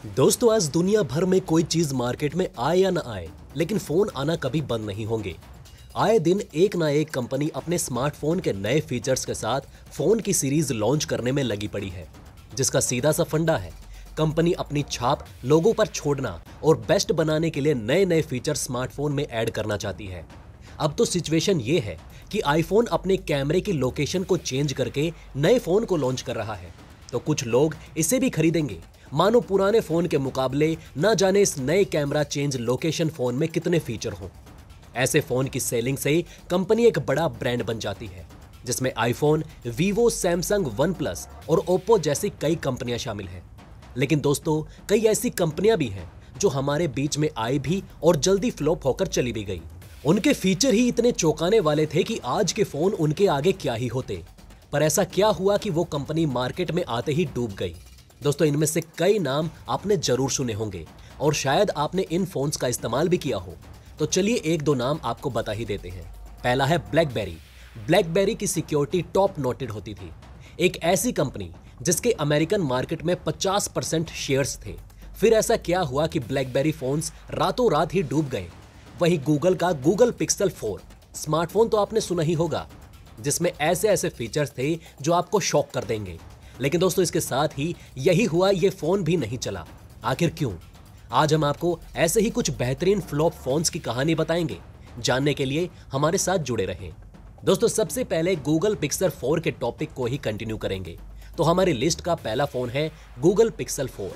दोस्तों, आज दुनिया भर में कोई चीज मार्केट में आए या ना आए, लेकिन फोन आना कभी बंद नहीं होंगे। आए दिन एक ना एक कंपनी अपने स्मार्टफोन के नए फीचर्स के साथ फोन की सीरीज लॉन्च करने में लगी पड़ी है, जिसका सीधा सा फंडा है कंपनी अपनी छाप लोगों पर छोड़ना और बेस्ट बनाने के लिए नए नए फीचर स्मार्टफोन में ऐड करना चाहती है। अब तो सिचुएशन ये है कि आईफोन अपने कैमरे की लोकेशन को चेंज करके नए फोन को लॉन्च कर रहा है, तो कुछ लोग इसे भी खरीदेंगे मानो पुराने फोन के मुकाबले न जाने इस नए कैमरा चेंज लोकेशन फोन में कितने फीचर हों। ऐसे फोन की सेलिंग से कंपनी एक बड़ा ब्रांड बन जाती है, जिसमें iPhone, Vivo, Samsung, one plus और ओप्पो जैसी कई कंपनियां शामिल हैं। लेकिन दोस्तों, कई ऐसी कंपनियां भी हैं जो हमारे बीच में आई भी और जल्दी फ्लॉप होकर चली भी गई। उनके फीचर ही इतने चौंकाने वाले थे कि आज के फोन उनके आगे क्या ही होते। पर ऐसा क्या हुआ कि वो कंपनी मार्केट में आते ही डूब गई। दोस्तों, इनमें से कई नाम आपने जरूर सुने होंगे और शायद आपने इन फोन्स का इस्तेमाल भी किया हो। तो चलिए एक दो नाम आपको बता ही देते हैं। पहला है ब्लैकबेरी। ब्लैकबेरी की सिक्योरिटी टॉप नोटेड होती थी। एक ऐसी कंपनी जिसके अमेरिकन मार्केट में 50% शेयर्स थे। फिर ऐसा क्या हुआ कि ब्लैकबेरी फोन्स रातों रात ही डूब गए। वहीं गूगल का गूगल पिक्सल 4 स्मार्टफोन तो आपने सुना ही होगा, जिसमें ऐसे ऐसे फीचर्स थे जो आपको शॉक कर देंगे। लेकिन दोस्तों, इसके साथ ही यही हुआ, ये फोन भी नहीं चला। आखिर क्यों? आज हम आपको ऐसे ही कुछ बेहतरीन फ्लॉप फोन्स की कहानी बताएंगे। जानने के लिए हमारे साथ जुड़े रहें। दोस्तों, सबसे पहले गूगल पिक्सल 4 के टॉपिक को ही कंटिन्यू करेंगे। तो हमारी लिस्ट का पहला फोन है गूगल पिक्सल 4।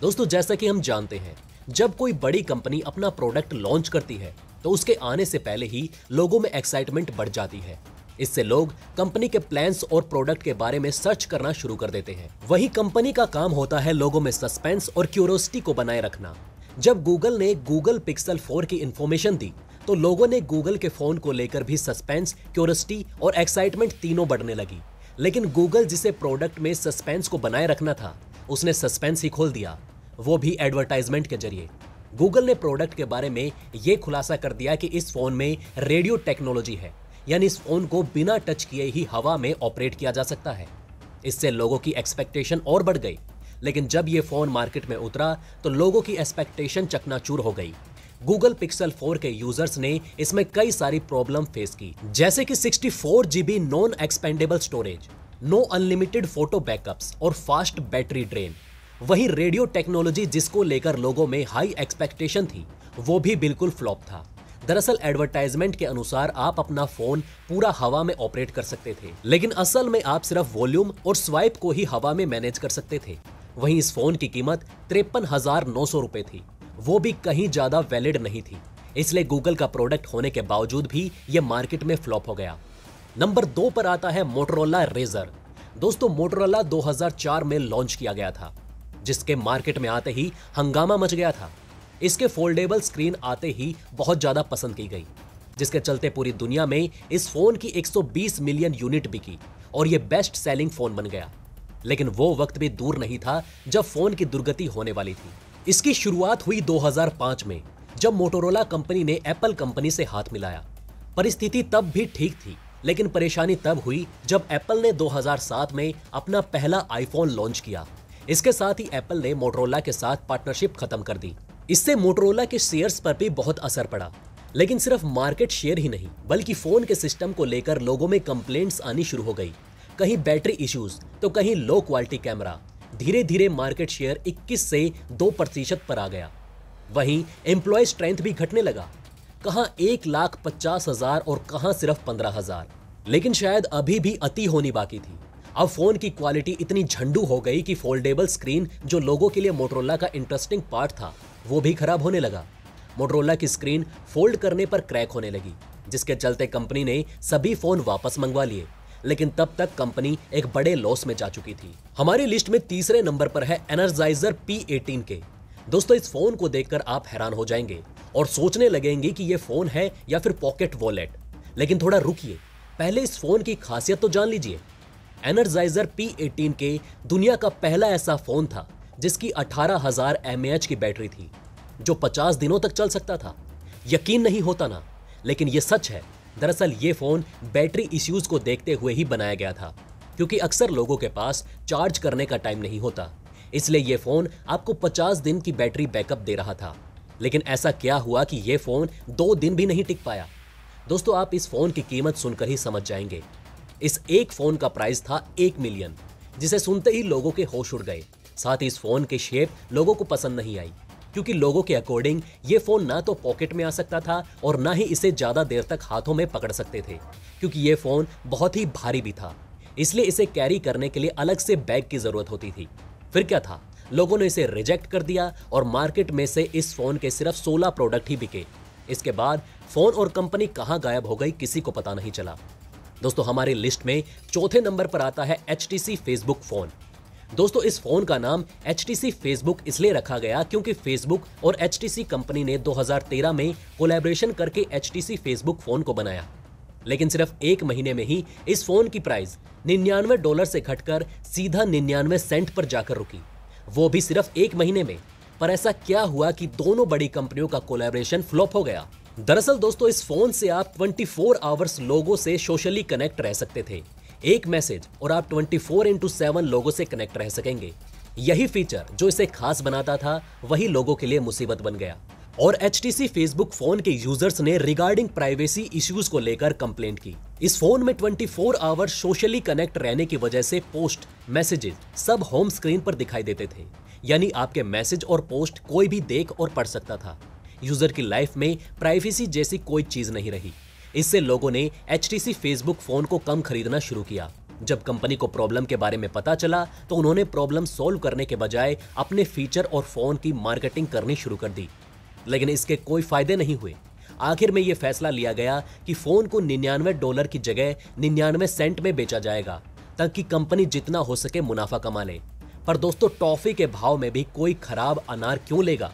दोस्तों, जैसा कि हम जानते हैं, जब कोई बड़ी कंपनी अपना प्रोडक्ट लॉन्च करती है तो उसके आने से पहले ही लोगों में एक्साइटमेंट बढ़ जाती है। इससे लोग कंपनी के प्लान्स और प्रोडक्ट के बारे में सर्च करना शुरू कर देते हैं। वही कंपनी का काम होता है लोगों में सस्पेंस और क्यूरियोसिटी को बनाए रखना। जब गूगल ने गूगल पिक्सल 4 की इंफॉर्मेशन दी तो लोगों ने गूगल के फोन को लेकर भी सस्पेंस, क्यूरियोसिटी और एक्साइटमेंट तीनों बढ़ने लगी। लेकिन गूगल जिसे प्रोडक्ट में सस्पेंस को बनाए रखना था, उसने सस्पेंस ही खोल दिया, वो भी एडवर्टाइजमेंट के जरिए। गूगल ने प्रोडक्ट के बारे में यह खुलासा कर दिया कि इस फोन में रेडियो टेक्नोलॉजी है, यानी इस फोन को बिना टच किए ही हवा में ऑपरेट किया जा सकता है। इससे लोगों की एक्सपेक्टेशन और बढ़ गई। लेकिन जब यह फोन मार्केट में उतरा तो लोगों की एक्सपेक्टेशन चकनाचूर हो गई। गूगल पिक्सल 4 के यूजर्स ने इसमें कई सारी प्रॉब्लम फेस की, जैसे कि 64 GB non expendable storage, no unlimited photo backups और फास्ट बैटरी ड्रेन। वही रेडियो टेक्नोलॉजी जिसको लेकर लोगों में हाई एक्सपेक्टेशन थी, वो भी बिल्कुल फ्लॉप था। दरअसल एडवर्टाइजमेंट के अनुसार आप अपना फोन पूरा हवा में ऑपरेट कर सकते थे, लेकिन असल में आप सिर्फ वॉल्यूम और स्वाइप को ही हवा में मैनेज कर सकते थे। वहीं इस फोन की कीमत 53,900 रुपए थी, वो भी कहीं ज्यादा वैलिड नहीं थी। इसलिए गूगल का प्रोडक्ट होने के बावजूद भी यह मार्केट में फ्लॉप हो गया। नंबर 2 पर आता है मोटोरोला रेजर। दोस्तों, मोटोरोला 2004 में लॉन्च किया गया था, जिसके मार्केट में आते ही हंगामा मच गया था। इसके फोल्डेबल स्क्रीन आते ही बहुत ज्यादा पसंद की गई, जिसके चलते पूरी दुनिया में इस फोन की 120 मिलियन यूनिट बिकी और यह बेस्ट सेलिंग फोन बन गया। लेकिन वो वक्त भी दूर नहीं था जब फोन की दुर्गति होने वाली थी। इसकी शुरुआत हुई 2005 में, जब मोटोरोला कंपनी ने एप्पल कंपनी से हाथ मिलाया। परिस्थिति तब भी ठीक थी, लेकिन परेशानी तब हुई जब एप्पल ने 2007 में अपना पहला आईफोन लॉन्च किया। इसके साथ ही एप्पल ने मोटोरोला के साथ पार्टनरशिप खत्म कर दी। इससे मोटोरोला के शेयर्स पर भी बहुत असर पड़ा। लेकिन सिर्फ मार्केट शेयर ही नहीं, बल्कि फोन के सिस्टम को लेकर लोगों में कंप्लेंट्स आनी शुरू हो गई। कहीं बैटरी इश्यूज तो कहीं लो क्वालिटी कैमरा। धीरे धीरे मार्केट शेयर 21 से 2% पर आ गया। वहीं एम्प्लॉय स्ट्रेंथ भी घटने लगा, कहां 1,50,000 और कहां सिर्फ 15,000। लेकिन शायद अभी भी अति होनी बाकी थी। अब फोन की क्वालिटी इतनी झंडू हो गई कि फोल्डेबल स्क्रीन, जो लोगों के लिए मोटोरोला का इंटरेस्टिंग पार्ट था, वो भी खराब होने लगा। मोटोरोला की स्क्रीन फोल्ड करने पर क्रैक होने लगी, जिसके चलते कंपनी ने सभी फोन वापस मंगवा लिए। लेकिन तब तक कंपनी एक बड़े लॉस में जा चुकी थी। हमारी लिस्ट में तीसरे नंबर पर है एनर्जाइजर P18K। दोस्तों, इस फोन को देखकर आप हैरान हो जाएंगे और सोचने लगेंगे कि यह फोन है या फिर पॉकेट वॉलेट। लेकिन थोड़ा रुकिए, पहले इस फोन की खासियत तो जान लीजिए। एनर्जाइजर P18K दुनिया का पहला ऐसा फोन था जिसकी 18,000 mAh की बैटरी थी, जो 50 दिनों तक चल सकता था। यकीन नहीं होता ना, लेकिन यह सच है। दरअसल ये फोन बैटरी इश्यूज को देखते हुए ही बनाया गया था, क्योंकि अक्सर लोगों के पास चार्ज करने का टाइम नहीं होता। इसलिए ये फोन आपको 50 दिन की बैटरी बैकअप दे रहा था। लेकिन ऐसा क्या हुआ कि ये फोन 2 दिन भी नहीं टिक पाया? दोस्तों, आप इस फोन की कीमत सुनकर ही समझ जाएंगे। इस एक फोन का प्राइस था 1 मिलियन, जिसे सुनते ही लोगों के होश उड़ गए। साथ ही इस फोन की शेप लोगों को पसंद नहीं आई, क्योंकि लोगों के अकॉर्डिंग ये फोन ना तो पॉकेट में आ सकता था और ना ही इसे ज्यादा देर तक हाथों में पकड़ सकते थे, क्योंकि ये फोन बहुत ही भारी भी था। इसलिए इसे कैरी करने के लिए अलग से बैग की जरूरत होती थी। फिर क्या था, लोगों ने इसे रिजेक्ट कर दिया और मार्केट में से इस फोन के सिर्फ 16 प्रोडक्ट ही बिके। इसके बाद फोन और कंपनी कहां गायब हो गई, किसी को पता नहीं चला। दोस्तों, हमारी लिस्ट में चौथे नंबर पर आता है HTC फेसबुक फोन। दोस्तों, इस फोन का नाम HTC फेसबुक इसलिए रखा गया क्योंकि फेसबुक और HTC कंपनी ने 2013 में कोलैबोरेशन करके HTC फेसबुक फोन को बनाया। लेकिन सिर्फ 1 महीने में ही इस फोन की प्राइस $99 से घटकर सीधा 99 सेंट पर जाकर रुकी, वो भी सिर्फ 1 महीने में। पर ऐसा क्या हुआ कि दोनों बड़ी कंपनियों का कोलैबोरेशन फ्लॉप हो गया? दरअसल दोस्तों, इस फोन से आप 24 आवर्स लोगों से सोशली कनेक्ट रह सकते थे। एक मैसेज और आप 24/7 लोगों से कनेक्ट रह सकेंगे। यही फीचर जो इसे खास बनाता था, वही लोगों के लिए मुसीबत बन गया। और HTC फेसबुक फोन के यूजर्स ने रिगार्डिंग प्राइवेसी इश्यूज को लेकर कंप्लेंट की। इस फोन में 24 आवर सोशली कनेक्ट रहने की वजह से पोस्ट, मैसेजेस सब होम स्क्रीन पर दिखाई देते थे, यानी आपके मैसेज और पोस्ट कोई भी देख और पढ़ सकता था। यूजर की लाइफ में प्राइवेसी जैसी कोई चीज नहीं रही। इससे लोगों ने HTC फेसबुक फोन को कम खरीदना शुरू किया। जब कंपनी को प्रॉब्लम के बारे में पता चला तो उन्होंने प्रॉब्लम सॉल्व करने के बजाय अपने फीचर और फोन की मार्केटिंग करनी शुरू कर दी। लेकिन इसके कोई फायदे नहीं हुए। आखिर में यह फैसला लिया गया कि फोन को $99 की जगह 99 सेंट में बेचा जाएगा, ताकि कंपनी जितना हो सके मुनाफा कमा ले। पर दोस्तों, टॉफी के भाव में भी कोई खराब अनार क्यों लेगा?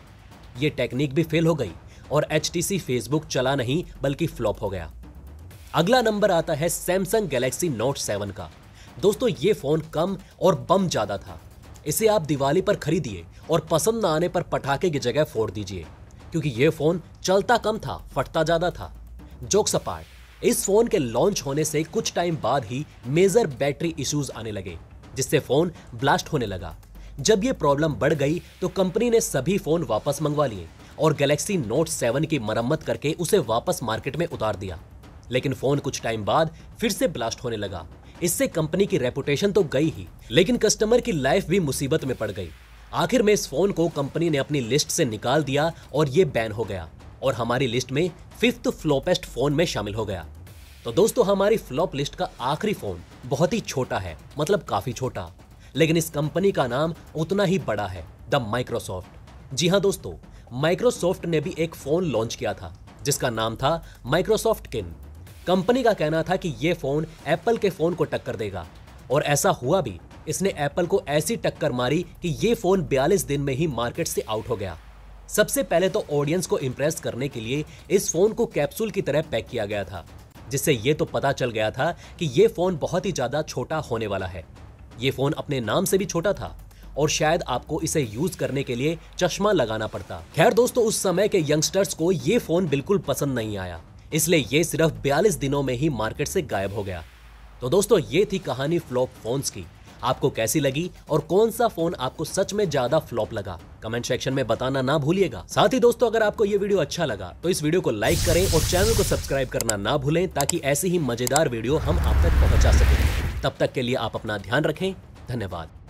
ये टेक्निक भी फेल हो गई और HTC फेसबुक चला नहीं बल्कि फ्लॉप हो गया। अगला नंबर आता है सैमसंग गैलेक्सी नोट 7 का। दोस्तों, ये फोन कम और बम ज्यादा था। इसे आप दिवाली पर खरीदिए और पसंद न आने पर पटाखे की जगह फोड़ दीजिए, क्योंकि ये फोन चलता कम था, फटता ज्यादा था। जोक्स अपार्ट, इस फोन के लॉन्च होने से कुछ टाइम बाद ही मेजर बैटरी इश्यूज आने लगे, जिससे फोन ब्लास्ट होने लगा। जब ये प्रॉब्लम बढ़ गई तो कंपनी ने सभी फोन वापस मंगवा लिए और गैलेक्सी नोट 7 की मरम्मत करके उसे वापस मार्केट में उतार दिया। लेकिन फोन कुछ टाइम बाद फिर से ब्लास्ट होने लगा। इससे कंपनी की रेपुटेशन तो गई ही, लेकिन कस्टमर की लाइफ भी मुसीबत में पड़ गई। आखिर में इस फोन को कंपनी ने अपनी लिस्ट से निकाल दिया और ये बैन हो गया और हमारी लिस्ट में 5th फ्लॉपेस्ट फोन में शामिल हो गया। तो दोस्तों, हमारी फ्लॉप लिस्ट का आखिरी फोन बहुत ही छोटा है, मतलब काफी छोटा, लेकिन इस कंपनी का नाम उतना ही बड़ा है, द माइक्रोसॉफ्ट। जी हाँ दोस्तों, माइक्रोसॉफ्ट ने भी एक फोन लॉन्च किया था जिसका नाम था माइक्रोसॉफ्ट किन। कंपनी का कहना था कि यह फोन एप्पल के फोन को टक्कर देगा, और ऐसा हुआ भी। इसने एप्पल को ऐसी टक्कर मारी कि यह फोन 42 दिन में ही मार्केट से आउट हो गया। सबसे पहले तो ऑडियंस को इंप्रेस करने के लिए इस फोन को कैप्सूल की तरह पैक किया गया था, जिससे यह तो पता चल गया था कि यह फोन बहुत ही ज्यादा छोटा होने वाला है। यह फोन अपने नाम से भी छोटा था और शायद आपको इसे यूज करने के लिए चश्मा लगाना पड़ता। खैर दोस्तों, उस समय के यंगस्टर्स को यह फोन बिल्कुल पसंद नहीं आया, इसलिए यह सिर्फ 42 दिनों में ही मार्केट से गायब हो गया। तो दोस्तों, ये थी कहानी फ्लॉप फोन्स की। आपको कैसी लगी और कौन सा फोन आपको सच में ज्यादा फ्लॉप लगा, कमेंट सेक्शन में बताना ना भूलिएगा। साथ ही दोस्तों, अगर आपको ये वीडियो अच्छा लगा तो इस वीडियो को लाइक करें और चैनल को सब्सक्राइब करना ना भूलें, ताकि ऐसी ही मजेदार वीडियो हम आप तक पहुंचा सकें। तब तक के लिए आप अपना ध्यान रखें। धन्यवाद।